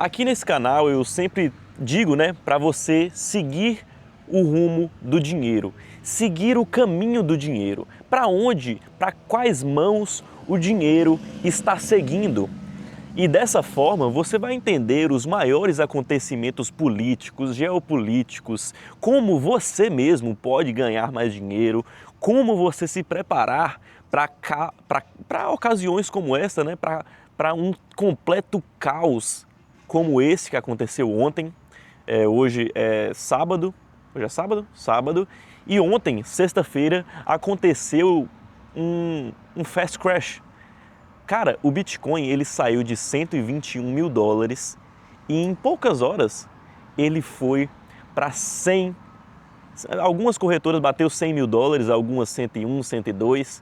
Aqui nesse canal eu sempre digo, né, para você seguir o rumo do dinheiro, seguir o caminho do dinheiro, para onde, para quais mãos o dinheiro está seguindo. E dessa forma você vai entender os maiores acontecimentos políticos, geopolíticos, como você mesmo pode ganhar mais dinheiro, como você se preparar para ocasiões como essa, né? Para um completo caos como esse que aconteceu ontem. Hoje é sábado, hoje é sábado? Sábado. E ontem, sexta-feira, aconteceu um fast crash. Cara, o Bitcoin ele saiu de 121 mil dólares e em poucas horas ele foi para 100. Algumas corretoras bateu 100 mil dólares, algumas 101, 102.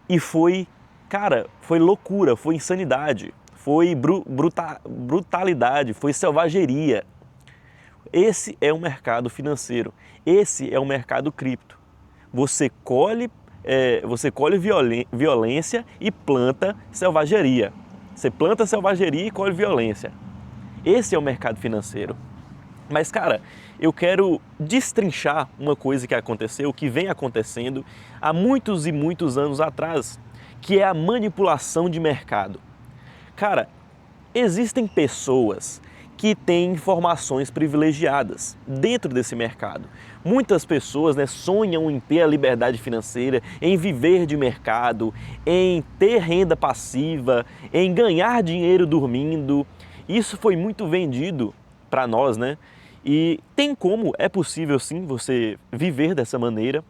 E foi, cara, foi loucura, foi insanidade, foi brutalidade, foi selvageria. Esse é o mercado financeiro, esse é o mercado cripto. Você colhe violência e planta selvageria. Você planta selvageria e colhe violência. Esse é o mercado financeiro. Mas, cara, eu quero destrinchar uma coisa que aconteceu, que vem acontecendo há muitos e muitos anos atrás, que é a manipulação de mercado. Cara, existem pessoas que têm informações privilegiadas dentro desse mercado. Muitas pessoas, né, sonham em ter a liberdade financeira, em viver de mercado, em ter renda passiva, em ganhar dinheiro dormindo. Isso foi muito vendido para nós, né? E é possível sim você viver dessa maneira,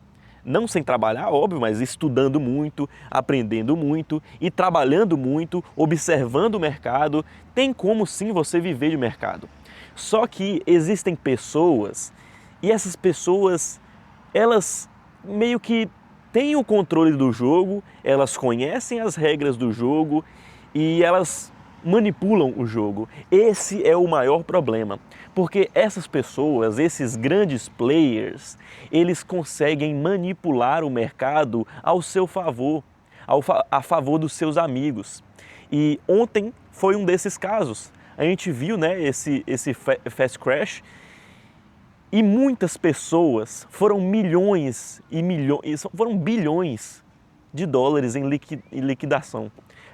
não sem trabalhar, óbvio, mas estudando muito, aprendendo muito e trabalhando muito, observando o mercado, tem como sim você viver de mercado. Só que existem pessoas, e essas pessoas, elas meio que têm o controle do jogo, elas conhecem as regras do jogo e elas manipulam o jogo. Esse é o maior problema, porque essas pessoas, esses grandes players, eles conseguem manipular o mercado ao seu favor, a favor dos seus amigos. E ontem foi um desses casos. A gente viu, né, esse fast crash e muitas pessoas, foram milhões e milhões, foram bilhões de dólares em liquidação.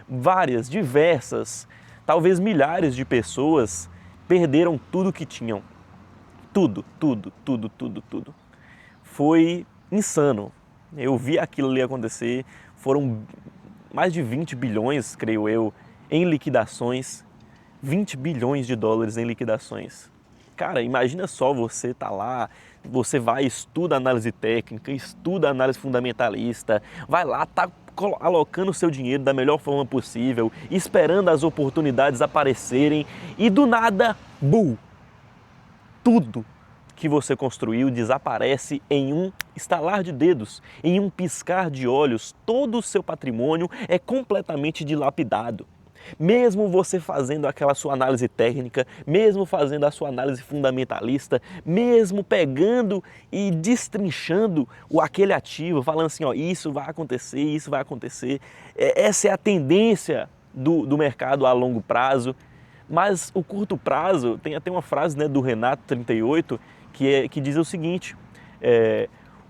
Várias, diversas, talvez milhares de pessoas perderam tudo que tinham. Tudo. Foi insano. Eu vi aquilo ali acontecer, foram mais de 20 bilhões, creio eu, em liquidações. 20 bilhões de dólares em liquidações. Cara, imagina só, você tá lá, você vai, estuda análise técnica, estuda análise fundamentalista, vai lá, tá alocando o seu dinheiro da melhor forma possível, esperando as oportunidades aparecerem e do nada, bum! Tudo que você construiu desaparece em um estalar de dedos, em um piscar de olhos. Todo o seu patrimônio é completamente dilapidado. Mesmo você fazendo aquela sua análise técnica, mesmo fazendo a sua análise fundamentalista, mesmo pegando e destrinchando aquele ativo, falando assim, ó, isso vai acontecer, essa é a tendência do mercado a longo prazo. Mas o curto prazo, tem até uma frase, né, do Renato 38, que diz o seguinte,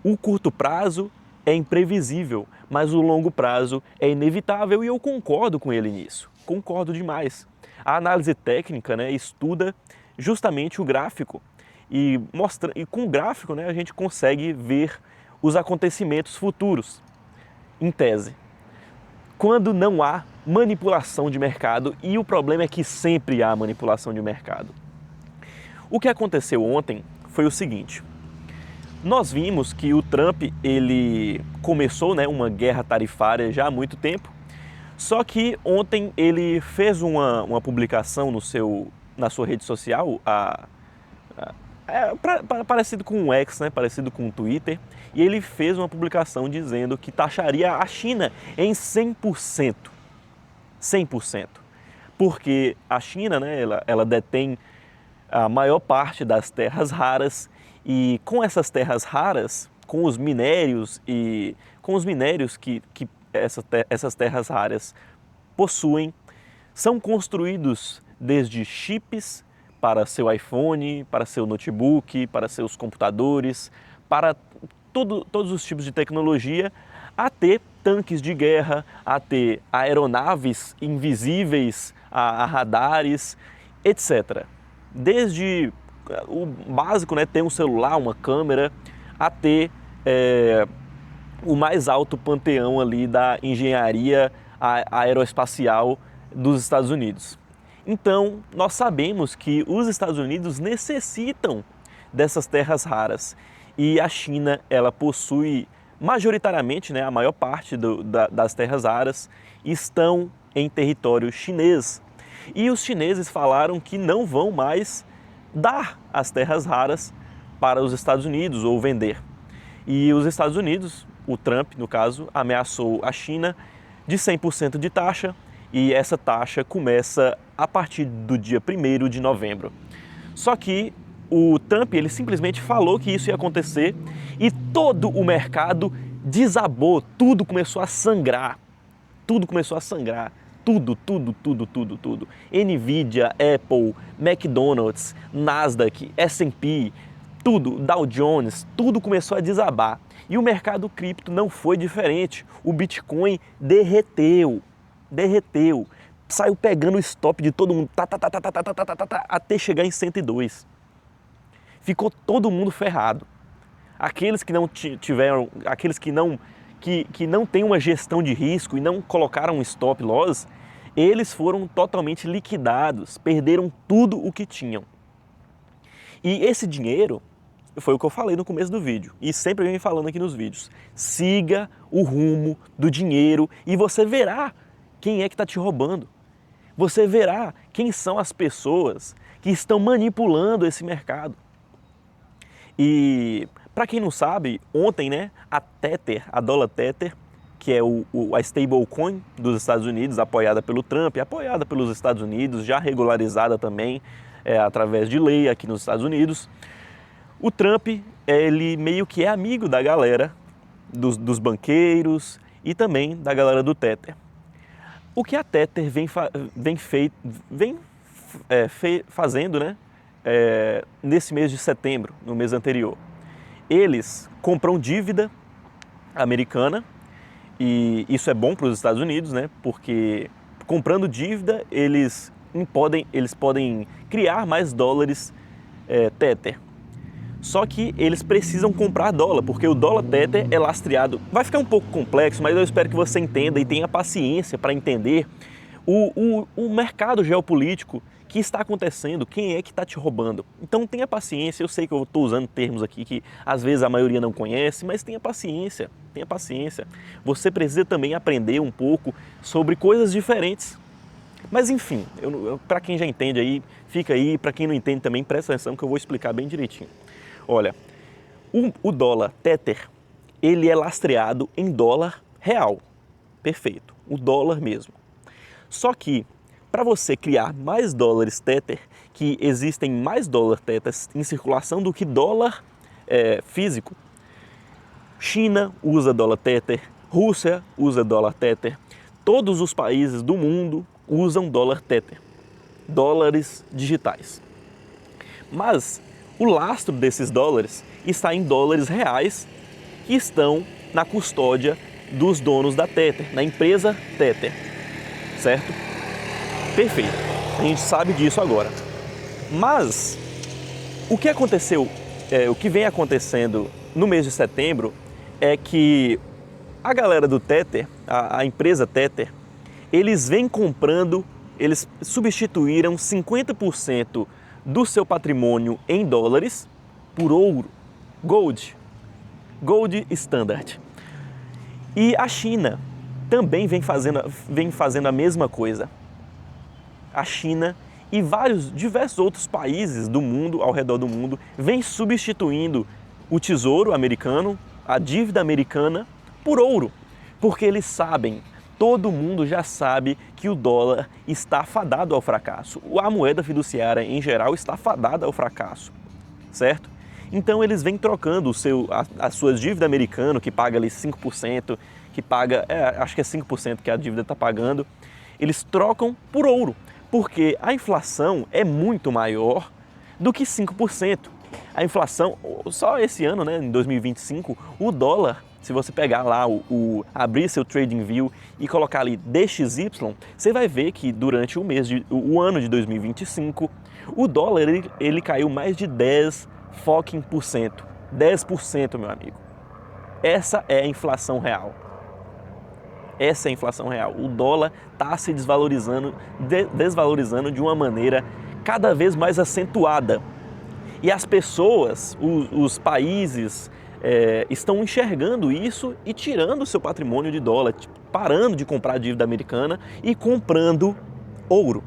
o curto prazo é imprevisível, mas o longo prazo é inevitável, e eu concordo com ele nisso, concordo demais. A análise técnica, né, estuda justamente o gráfico e com o gráfico, né, a gente consegue ver os acontecimentos futuros, em tese. Quando não há manipulação de mercado, e o problema é que sempre há manipulação de mercado. O que aconteceu ontem foi o seguinte: nós vimos que o Trump ele começou, né, uma guerra tarifária já há muito tempo, só que ontem ele fez uma publicação na sua rede social, parecido com o X, né, parecido com o Twitter, e ele fez uma publicação dizendo que taxaria a China em 100%. 100%. Porque a China, né, ela detém a maior parte das terras raras, e com essas terras raras, com os minérios que essas terras raras possuem, são construídos desde chips para seu iPhone, para seu notebook, para seus computadores, para todos os tipos de tecnologia, a ter tanques de guerra, a ter aeronaves invisíveis a radares, etc. Desde o básico, né, ter um celular, uma câmera, a ter o mais alto panteão ali da engenharia aeroespacial dos Estados Unidos. Então, nós sabemos que os Estados Unidos necessitam dessas terras raras e a China, ela possui majoritariamente, né, a maior parte das terras raras estão em território chinês. E os chineses falaram que não vão mais dar as terras raras para os Estados Unidos ou vender. E os Estados Unidos, o Trump, no caso, ameaçou a China de 100% de taxa, e essa taxa começa a partir do dia 1º de novembro. Só que o Trump, ele simplesmente falou que isso ia acontecer e todo o mercado desabou, tudo começou a sangrar. Tudo começou a sangrar. Tudo. Nvidia, Apple, McDonald's, Nasdaq, S&P, tudo, Dow Jones, tudo começou a desabar. E o mercado cripto não foi diferente. O Bitcoin derreteu. Saiu pegando o stop de todo mundo, até chegar em 102. Ficou todo mundo ferrado. Aqueles que não tiveram, aqueles que não têm uma gestão de risco e não colocaram um stop loss, eles foram totalmente liquidados, perderam tudo o que tinham. E esse dinheiro, foi o que eu falei no começo do vídeo e sempre venho falando aqui nos vídeos. Siga o rumo do dinheiro e você verá quem é que está te roubando. Você verá quem são as pessoas que estão manipulando esse mercado. E para quem não sabe, ontem, né, a Tether, a dólar Tether, que é a stablecoin dos Estados Unidos, apoiada pelo Trump, apoiada pelos Estados Unidos, já regularizada também através de lei aqui nos Estados Unidos. O Trump, ele meio que é amigo da galera, dos banqueiros e também da galera do Tether. O que a Tether vem fazendo, né, nesse mês de setembro, no mês anterior? Eles compram dívida americana, e isso é bom para os Estados Unidos, né, porque comprando dívida eles podem criar mais dólares Tether. Só que eles precisam comprar dólar, porque o dólar Tether é lastreado. Vai ficar um pouco complexo, mas eu espero que você entenda e tenha paciência para entender o mercado geopolítico que está acontecendo, quem é que está te roubando. Então tenha paciência, eu sei que eu estou usando termos aqui que às vezes a maioria não conhece, mas tenha paciência. Você precisa também aprender um pouco sobre coisas diferentes. Mas enfim, para quem já entende aí, fica aí, para quem não entende também, presta atenção que eu vou explicar bem direitinho. Olha, o dólar Tether, ele é lastreado em dólar real, perfeito, o dólar mesmo. Só que, para você criar mais dólares Tether, que existem mais dólar Tether em circulação do que dólar físico, China usa dólar Tether, Rússia usa dólar Tether, todos os países do mundo usam dólar Tether, dólares digitais. Mas o lastro desses dólares está em dólares reais que estão na custódia dos donos da Tether, na empresa Tether, certo? Perfeito, a gente sabe disso agora. Mas o que aconteceu, o que vem acontecendo no mês de setembro é que a galera do Tether, a empresa Tether, eles vêm comprando, eles substituíram 50% do seu patrimônio em dólares por ouro, gold standard. E a China também vem fazendo a mesma coisa. A China e diversos outros países do mundo, ao redor do mundo, vêm substituindo o tesouro americano, a dívida americana, por ouro, porque eles sabem. Todo mundo já sabe que o dólar está fadado ao fracasso. A moeda fiduciária, em geral, está fadada ao fracasso, certo? Então eles vêm trocando as suas dívidas americanas, que paga ali 5%, que paga, acho que é 5% que a dívida está pagando, eles trocam por ouro, Porque a inflação é muito maior do que 5%. A inflação, só esse ano, né, em 2025, o dólar, se você pegar lá, abrir seu TradingView e colocar ali DXY, você vai ver que durante o ano de 2025, o dólar ele caiu mais de 10%. 10%, meu amigo. Essa é a inflação real. Essa é a inflação real. O dólar está se desvalorizando de uma maneira cada vez mais acentuada. E as pessoas, os países, estão enxergando isso e tirando o seu patrimônio de dólar, parando de comprar dívida americana e comprando ouro.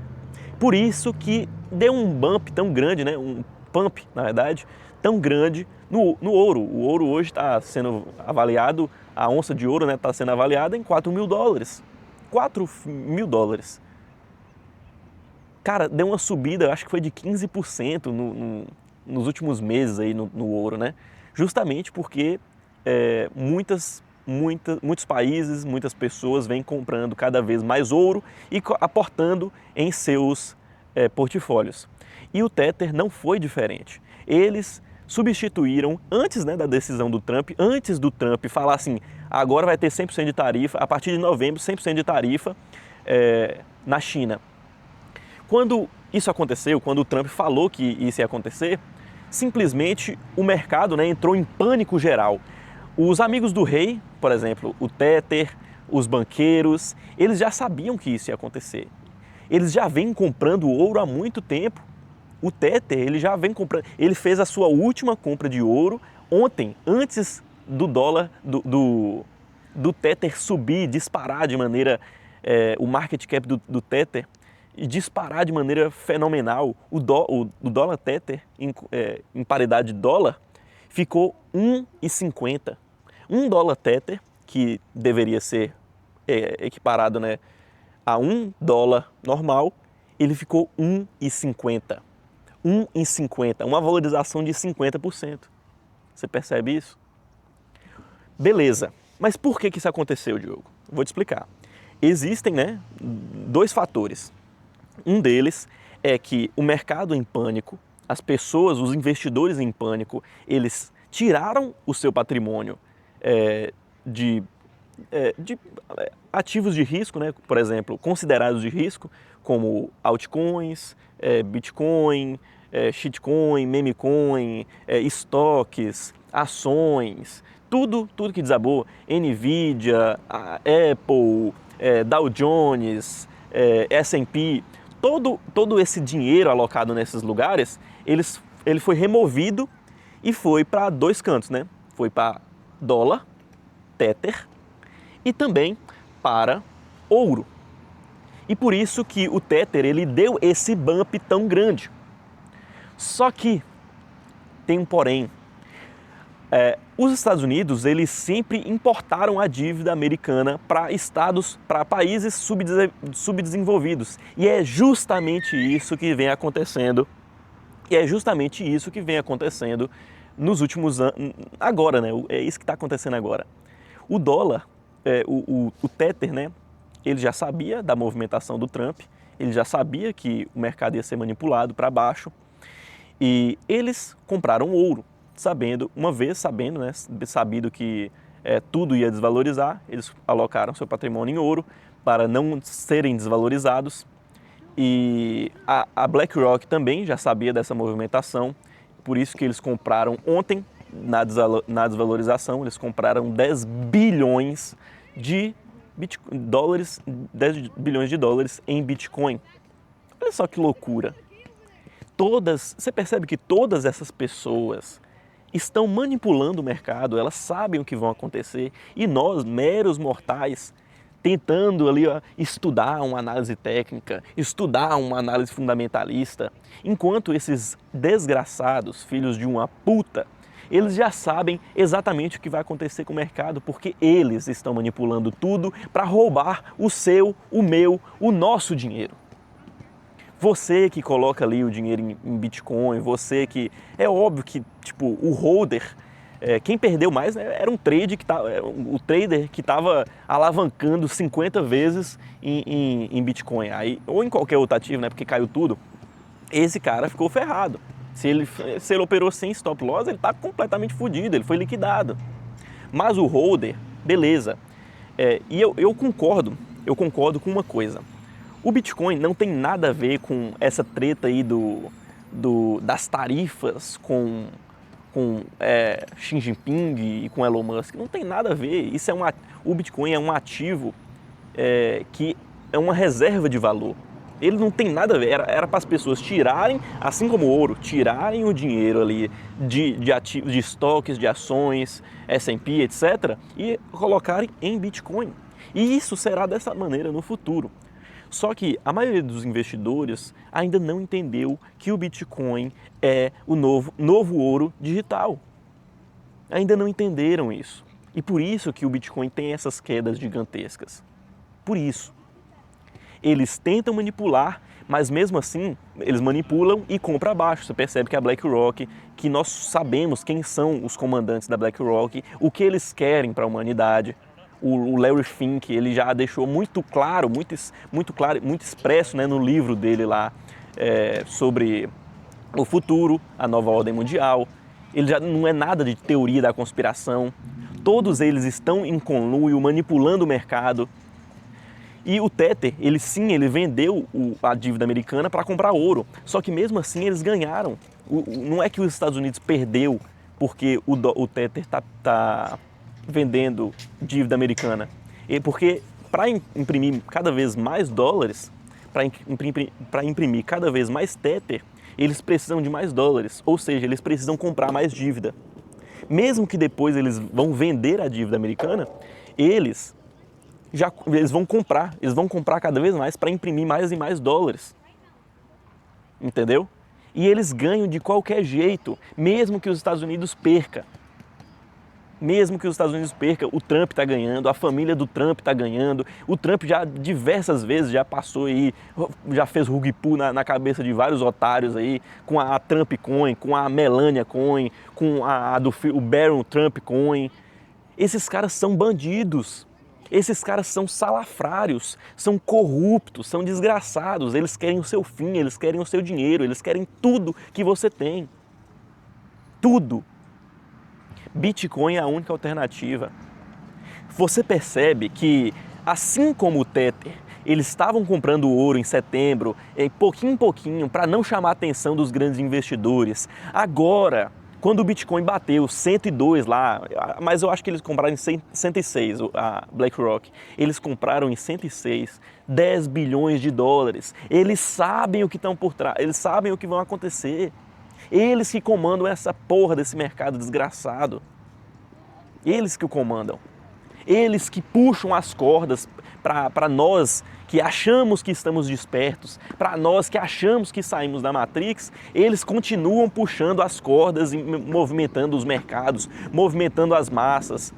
Por isso que deu um bump tão grande, né? Um pump, na verdade, tão grande no ouro. O ouro hoje está sendo avaliado, a onça de ouro está sendo avaliada em $4.000. $4.000. Cara, deu uma subida, acho que foi de 15% nos últimos meses aí no ouro, né? Justamente porque muitos países, muitas pessoas vêm comprando cada vez mais ouro e aportando em seus portfólios. E o Tether não foi diferente. Eles substituíram, antes, né, da decisão do Trump, antes do Trump falar assim, agora vai ter 100% de tarifa, a partir de novembro, 100% de tarifa na China. Quando isso aconteceu, quando o Trump falou que isso ia acontecer, simplesmente o mercado, né, entrou em pânico geral. Os amigos do rei, por exemplo, o Tether, os banqueiros, eles já sabiam que isso ia acontecer. Eles já vêm comprando ouro há muito tempo. O Tether, ele já vem comprando, ele fez a sua última compra de ouro ontem, antes do dólar, do Tether subir, disparar de maneira, o market cap do Tether, e disparar de maneira fenomenal. O dólar Tether, em paridade de dólar, ficou 1,50. $1 Tether, que deveria ser equiparado, né, a $1 normal, ele ficou 1,50. 1,50, uma valorização de 50%. Você percebe isso? Beleza, mas por que isso aconteceu, Diogo? Vou te explicar. Existem, né, dois fatores. Um deles é que o mercado em pânico, as pessoas, os investidores em pânico, eles tiraram o seu patrimônio de ativos de risco, né, por exemplo, considerados de risco, como altcoins, Bitcoin, shitcoin, memecoin, estoques, ações, tudo que desabou, Nvidia, Apple, Dow Jones, S&P, todo esse dinheiro alocado nesses lugares, ele foi removido e foi para dois cantos, né? Foi para dólar, Tether, e também para ouro. E por isso que o Tether, ele deu esse bump tão grande. Só que tem um porém. Os Estados Unidos, eles sempre importaram a dívida americana para países subdesenvolvidos. E é justamente isso que vem acontecendo. E é justamente isso que vem acontecendo nos últimos anos, agora, né? É isso que está acontecendo agora. O dólar, o Tether, né? Ele já sabia da movimentação do Trump, ele já sabia que o mercado ia ser manipulado para baixo, e eles compraram ouro, sabendo, né, sabido que tudo ia desvalorizar, eles alocaram seu patrimônio em ouro para não serem desvalorizados, e a BlackRock também já sabia dessa movimentação, por isso que eles compraram ontem, na desvalorização, eles compraram 10 bilhões de dólares, 10 bilhões de dólares em Bitcoin. Olha só que loucura. Você percebe que todas essas pessoas estão manipulando o mercado, elas sabem o que vai acontecer, e nós, meros mortais, tentando ali estudar uma análise técnica, estudar uma análise fundamentalista, enquanto esses desgraçados, filhos de uma puta, eles já sabem exatamente o que vai acontecer com o mercado, porque eles estão manipulando tudo para roubar o seu, o meu, o nosso dinheiro. Você que coloca ali o dinheiro em Bitcoin, você que... É óbvio que, tipo, o holder Quem perdeu mais, né, era um trade o trader que estava alavancando 50 vezes em Bitcoin, ou em qualquer outro ativo, né, porque caiu tudo. Esse cara ficou ferrado. Se ele operou sem stop loss, ele está completamente fodido, ele foi liquidado. Mas o holder, beleza. E eu concordo com uma coisa. O Bitcoin não tem nada a ver com essa treta aí das tarifas com Xi Jinping e com Elon Musk. Não tem nada a ver. O Bitcoin é um ativo que é uma reserva de valor. Ele não tem nada a ver. Era para as pessoas tirarem, assim como o ouro, tirarem o dinheiro ali de ativos, de estoques, de ações, S&P, etc. e colocarem em Bitcoin. E isso será dessa maneira no futuro. Só que a maioria dos investidores ainda não entendeu que o Bitcoin é o novo ouro digital. Ainda não entenderam isso. E por isso que o Bitcoin tem essas quedas gigantescas. Por isso. Eles tentam manipular, mas mesmo assim, eles manipulam e compram abaixo. Você percebe que a BlackRock, que nós sabemos quem são os comandantes da BlackRock, o que eles querem para a humanidade. O Larry Fink, ele já deixou muito claro, muito expresso, né, no livro dele lá sobre o futuro, a nova ordem mundial. Ele já não é nada de teoria da conspiração. Todos eles estão em conluio, manipulando o mercado. E o Tether, ele vendeu a dívida americana para comprar ouro. Só que mesmo assim eles ganharam. Não é que os Estados Unidos perdeu porque o Tether tá vendendo dívida americana. Porque para imprimir cada vez mais dólares, para imprimir cada vez mais Tether, eles precisam de mais dólares. Ou seja, eles precisam comprar mais dívida. Mesmo que depois eles vão vender a dívida americana, eles vão comprar cada vez mais para imprimir mais e mais dólares. Entendeu? E eles ganham de qualquer jeito, mesmo que os Estados Unidos perca. Mesmo que os Estados Unidos perca, o Trump está ganhando, a família do Trump está ganhando. O Trump já diversas vezes já passou aí, já fez rug pull na cabeça de vários otários aí, com a Trump Coin, com a Melania Coin, com o Barron Trump Coin. Esses caras são bandidos. Esses caras são salafrários, são corruptos, são desgraçados. Eles querem o seu fim, eles querem o seu dinheiro, eles querem tudo que você tem. Tudo. Bitcoin é a única alternativa. Você percebe que, assim como o Tether, eles estavam comprando ouro em setembro, pouquinho em pouquinho, para não chamar a atenção dos grandes investidores. Agora, quando o Bitcoin bateu 102 lá, mas eu acho que eles compraram em 106, a BlackRock, eles compraram em 106, 10 bilhões de dólares. Eles sabem o que estão por trás, eles sabem o que vão acontecer. Eles que comandam essa porra desse mercado desgraçado. Eles que o comandam. Eles que puxam as cordas para nós que achamos que estamos despertos, para nós que achamos que saímos da Matrix, eles continuam puxando as cordas e movimentando os mercados, movimentando as massas.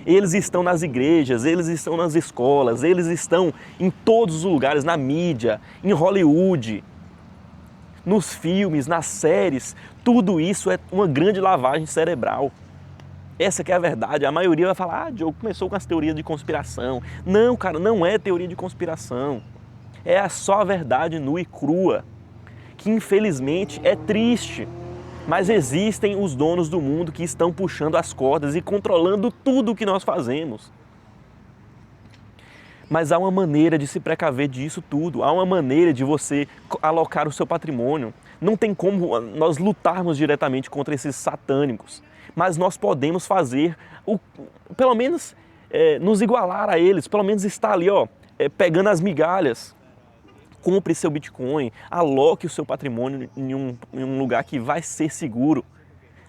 Eles estão nas igrejas, eles estão nas escolas, eles estão em todos os lugares, na mídia, em Hollywood, nos filmes, nas séries. Tudo isso é uma grande lavagem cerebral. Essa que é a verdade. A maioria vai falar, Diogo, começou com as teorias de conspiração. Não, cara, não é teoria de conspiração. É só a verdade nua e crua, que infelizmente é triste. Mas existem os donos do mundo que estão puxando as cordas e controlando tudo o que nós fazemos. Mas há uma maneira de se precaver disso tudo. Há uma maneira de você alocar o seu patrimônio. Não tem como nós lutarmos diretamente contra esses satânicos. Mas nós podemos fazer, pelo menos nos igualar a eles, pelo menos estar ali, pegando as migalhas. Compre seu Bitcoin, aloque o seu patrimônio em um lugar que vai ser seguro.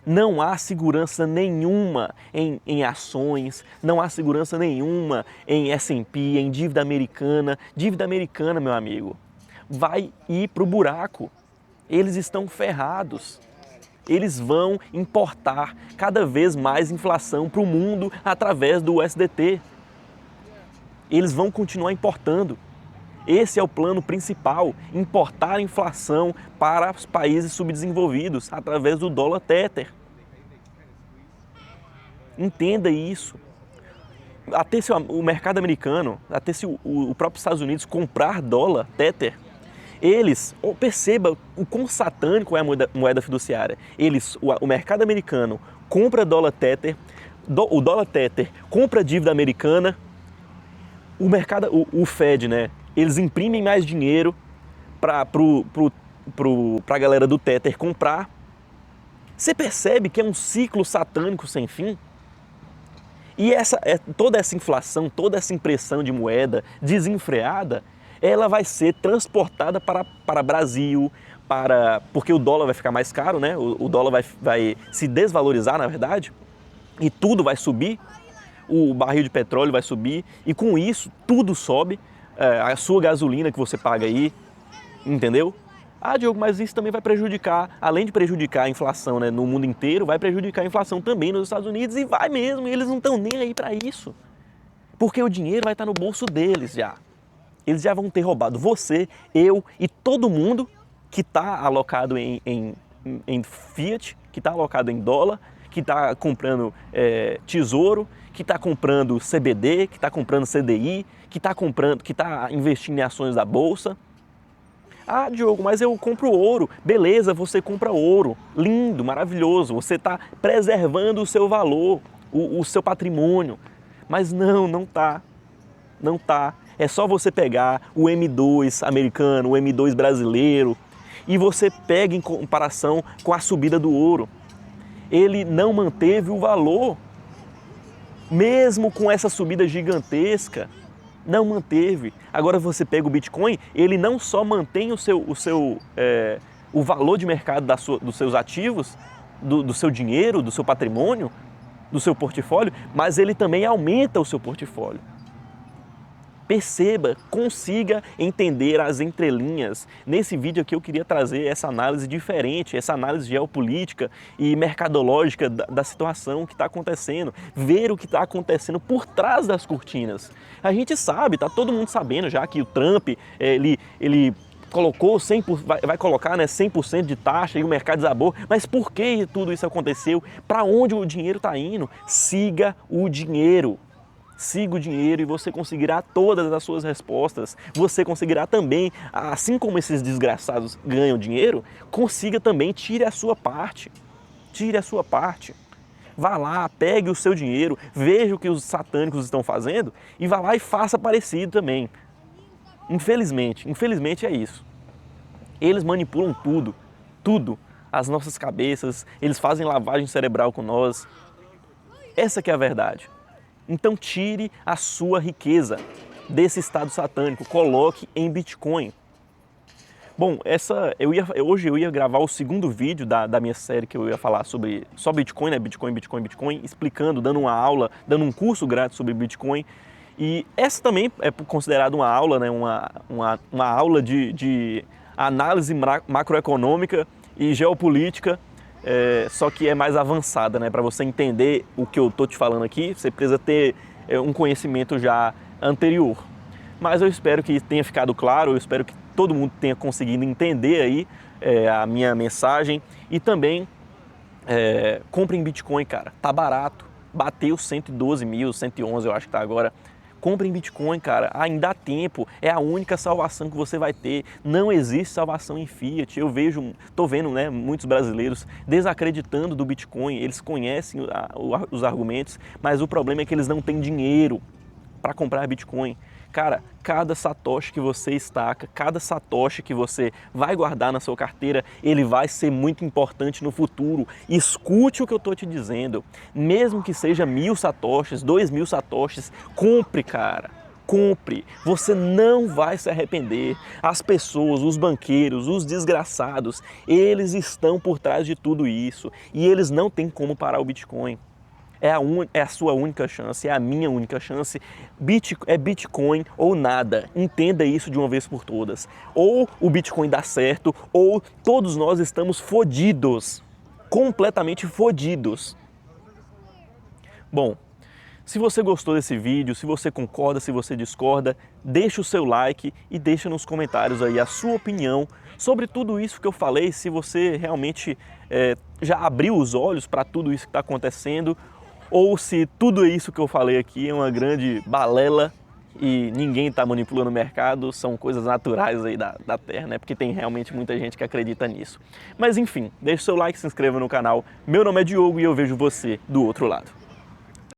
Não há segurança nenhuma em ações, não há segurança nenhuma em S&P, em dívida americana. Dívida americana, meu amigo, vai ir para o buraco. Eles estão ferrados. Eles vão importar cada vez mais inflação para o mundo através do USDT. Eles vão continuar importando. Esse é o plano principal, importar a inflação para os países subdesenvolvidos através do dólar Tether. Entenda isso. Até se o mercado americano, até se o próprio Estados Unidos comprar dólar, Tether, eles, perceba o quão satânico é a moeda fiduciária. O mercado americano compra dólar Tether, o dólar Tether compra dívida americana, o Fed, né? Eles imprimem mais dinheiro para a galera do Tether comprar. Você percebe que é um ciclo satânico sem fim? E toda essa inflação, toda essa impressão de moeda desenfreada, ela vai ser transportada para Brasil, porque o dólar vai ficar mais caro, né? O dólar vai se desvalorizar, na verdade, e tudo vai subir, o barril de petróleo vai subir, e com isso tudo sobe, a sua gasolina que você paga aí, entendeu? Ah, Diogo, mas isso também vai prejudicar, além de prejudicar a inflação, né, no mundo inteiro, vai prejudicar a inflação também nos Estados Unidos, e vai mesmo, e eles não estão nem aí para isso. Porque o dinheiro vai estar no bolso deles já. Eles já vão ter roubado você, eu e todo mundo que está alocado em fiat, que está alocado em dólar, que está comprando tesouro, que está comprando CBD, que está comprando CDI, que está investindo em ações da bolsa. Ah, Diogo, mas eu compro ouro. Beleza, você compra ouro. Lindo, maravilhoso. Você está preservando o seu valor, o seu patrimônio. Mas não tá. Não tá. É só você pegar o M2 americano, o M2 brasileiro, e você pega em comparação com a subida do ouro. Ele não manteve o valor. Mesmo com essa subida gigantesca, não manteve. Agora você pega o Bitcoin, ele não só mantém o valor de mercado dos seus ativos, do seu dinheiro, do seu patrimônio, do seu portfólio, mas ele também aumenta o seu portfólio. Perceba, consiga entender as entrelinhas. Nesse vídeo aqui eu queria trazer essa análise diferente, essa análise geopolítica e mercadológica da situação que está acontecendo, ver o que está acontecendo por trás das cortinas. A gente sabe, está todo mundo sabendo já que o Trump, ele colocou 100%, vai colocar, né, 100% de taxa e o mercado desabou. Mas por que tudo isso aconteceu? Para onde o dinheiro está indo? Siga o dinheiro. Siga o dinheiro e você conseguirá todas as suas respostas. Você conseguirá também, assim como esses desgraçados ganham dinheiro, consiga também, tire a sua parte. Tire a sua parte. Vá lá, pegue o seu dinheiro, veja o que os satânicos estão fazendo e vá lá e faça parecido também. Infelizmente é isso. Eles manipulam tudo. As nossas cabeças, eles fazem lavagem cerebral com nós. Essa que é a verdade. Então tire a sua riqueza desse estado satânico, coloque em Bitcoin. Bom, hoje eu ia gravar o segundo vídeo da minha série que eu ia falar sobre só Bitcoin, né? Bitcoin, explicando, dando uma aula, dando um curso grátis sobre Bitcoin. E essa também é considerada uma aula, né? Uma aula de análise macroeconômica e geopolítica. Só que é mais avançada, né? Para você entender o que eu tô te falando aqui, você precisa ter um conhecimento já anterior. Mas eu espero que tenha ficado claro, eu espero que todo mundo tenha conseguido entender aí a minha mensagem. E também compre em Bitcoin, cara, tá barato, bateu 112 mil, 111 eu acho que tá agora. Compre em Bitcoin, cara, ainda há tempo, é a única salvação que você vai ter. Não existe salvação em fiat. Tô vendo, né, muitos brasileiros desacreditando do Bitcoin. Eles conhecem os argumentos, mas o problema é que eles não têm dinheiro para comprar Bitcoin. Cara, cada satoshi que você estaca, cada satoshi que você vai guardar na sua carteira, ele vai ser muito importante no futuro. Escute o que eu estou te dizendo. Mesmo que seja 1.000 satoshis, 2.000 satoshis, compre, cara. Compre. Você não vai se arrepender. As pessoas, os banqueiros, os desgraçados, eles estão por trás de tudo isso. E eles não têm como parar o Bitcoin. É a sua única chance, é a minha única chance. É Bitcoin ou nada. Entenda isso de uma vez por todas. Ou o Bitcoin dá certo, ou todos nós estamos fodidos. Completamente fodidos. Bom, se você gostou desse vídeo, se você concorda, se você discorda, deixa o seu like e deixa nos comentários aí a sua opinião sobre tudo isso que eu falei. Se você realmente já abriu os olhos para tudo isso que está acontecendo, ou se tudo isso que eu falei aqui é uma grande balela e ninguém está manipulando o mercado, são coisas naturais aí da Terra, né? Porque tem realmente muita gente que acredita nisso. Mas enfim, deixe seu like, se inscreva no canal. Meu nome é Diogo e eu vejo você do outro lado.